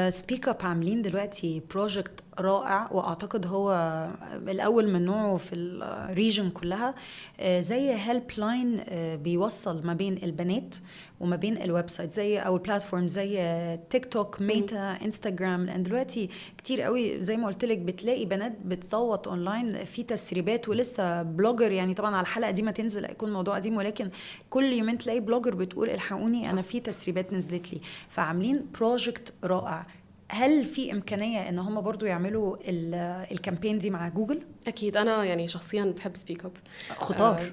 سبيك اب عاملين دلوقتي بروجكت رائع، واعتقد هو الاول من نوعه في الريجن كلها. زي هيلب لاين بيوصل ما بين البنات وما بين الويب سايت زي او البلاتفورم زي تيك توك، ميتا، انستغرام. لان دلوقتي كتير قوي زي ما قلت لك بتلاقي بنات بتصوت اونلاين في تسريبات، ولسه بلوجر يعني طبعا على الحلقه دي ما تنزل يكون موضوع قديم، ولكن كل يومين تلاقي بلوجر بتقول الحقوني انا في تسريبات نزلت لي. فعاملين بروجكت رائع. هل في إمكانية إن هم برضو يعملوا الكامبين دي مع جوجل؟ أكيد. أنا يعني شخصياً بحب سبيك أب. خطار.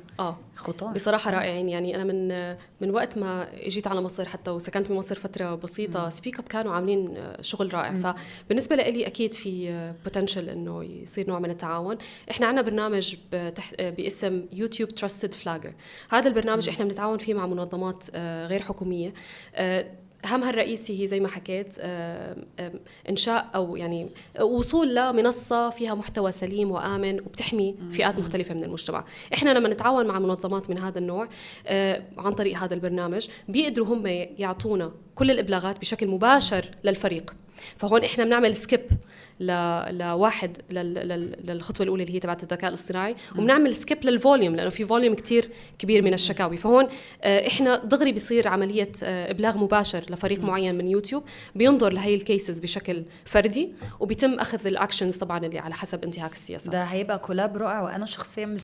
خطار بصراحة رائعين. يعني أنا من وقت ما جيت على مصر حتى وسكنت بمصر فترة بسيطة، سبيك اب كانوا عاملين شغل رائع. فبالنسبة لي أكيد في بوتنشل إنه يصير نوع من التعاون. إحنا عنا برنامج باسم يوتيوب تراستد فلاجر. هذا البرنامج إحنا بنتعاون فيه مع منظمات غير حكومية. أهمها الرئيسي هي زي ما حكيت إنشاء أو يعني وصول لمنصة فيها محتوى سليم وآمن وبتحمي فئات مختلفة من المجتمع. إحنا لما نتعاون مع منظمات من هذا النوع عن طريق هذا البرنامج بيقدروا هم يعطونا كل الإبلاغات بشكل مباشر للفريق. فهون إحنا بنعمل سكيب لواحد للخطوة الأولى اللي هي تبعت الذكاء الاصطناعي، وبنعمل سكيب للفوليوم لأنه في فوليوم كتير كبير من الشكاوي. فهون إحنا دغري بيصير عملية إبلاغ مباشر لفريق معين من يوتيوب بينظر لهي الكيسز بشكل فردي، وبيتم أخذ الأكشنز طبعا اللي على حسب انتهاك السياسات. ده هيبقى كولاب رائع، وأنا شخصيا